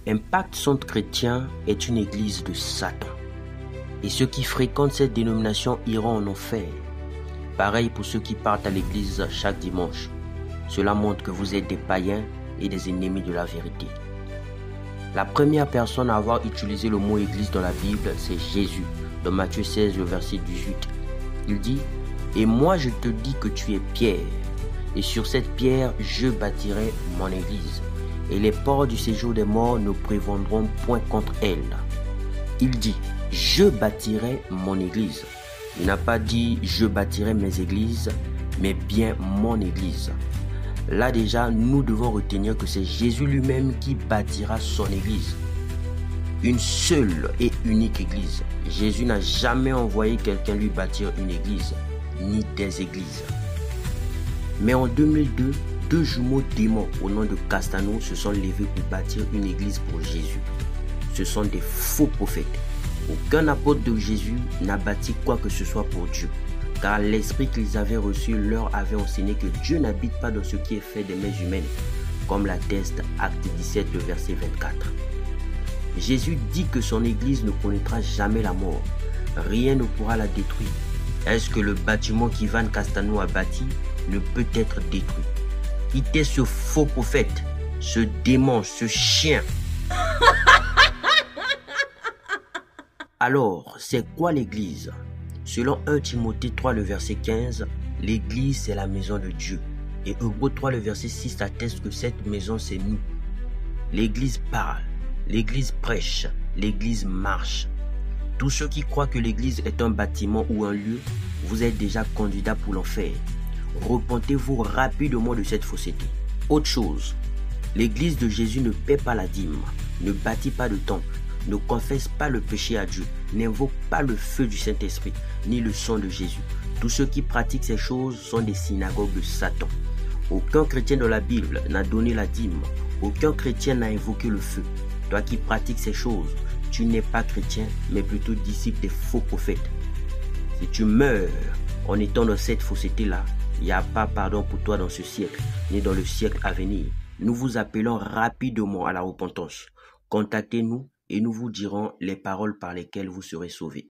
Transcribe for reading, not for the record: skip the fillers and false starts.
Impact Centre Chrétien est une église de Satan. Et ceux qui fréquentent cette dénomination iront en enfer. Pareil pour ceux qui partent à l'église chaque dimanche. Cela montre que vous êtes des païens et des ennemis de la vérité. La première personne à avoir utilisé le mot église dans la Bible, c'est Jésus, dans Matthieu 16, le verset 18. Il dit « Et moi je te dis que tu es Pierre, et sur cette pierre je bâtirai mon église, et les portes du séjour des morts ne prévaudront point contre elle. » Il dit « Je bâtirai mon église ». Il n'a pas dit « Je bâtirai mes églises », mais bien mon église. Là déjà, nous devons retenir que c'est Jésus lui-même qui bâtira son église. Une seule et unique église. Jésus n'a jamais envoyé quelqu'un lui bâtir une église, ni des églises. Mais en 2002, deux jumeaux démons au nom de Castano se sont levés pour bâtir une église pour Jésus. Ce sont des faux prophètes. Aucun apôtre de Jésus n'a bâti quoi que ce soit pour Dieu, car l'esprit qu'ils avaient reçu leur avait enseigné que Dieu n'habite pas dans ce qui est fait des mains humaines, comme l'atteste Acte 17, le verset 24. Jésus dit que son église ne connaîtra jamais la mort. Rien ne pourra la détruire. Est-ce que le bâtiment qu'Ivan Castano a bâti ne peut être détruit? Quittez ce faux prophète, ce démon, ce chien. Alors, c'est quoi l'église? Selon 1 Timothée 3, le verset 15, l'église c'est la maison de Dieu. Et Hébreux 3, le verset 6 atteste que cette maison c'est nous. L'église parle, l'église prêche, l'église marche. Tous ceux qui croient que l'église est un bâtiment ou un lieu, vous êtes déjà candidats pour l'enfer. Repentez-vous rapidement de cette fausseté. Autre chose, l'église de Jésus ne paie pas la dîme, ne bâtit pas de temple, ne confesse pas le péché à Dieu, n'invoque pas le feu du Saint-Esprit, ni le sang de Jésus. Tous ceux qui pratiquent ces choses sont des synagogues de Satan. Aucun chrétien dans la Bible n'a donné la dîme. Aucun chrétien n'a invoqué le feu. Toi qui pratiques ces choses, tu n'es pas chrétien, mais plutôt disciple des faux prophètes. Si tu meurs en étant dans cette fausseté-là, il n'y a pas pardon pour toi dans ce siècle, ni dans le siècle à venir. Nous vous appelons rapidement à la repentance. Contactez-nous et nous vous dirons les paroles par lesquelles vous serez sauvés.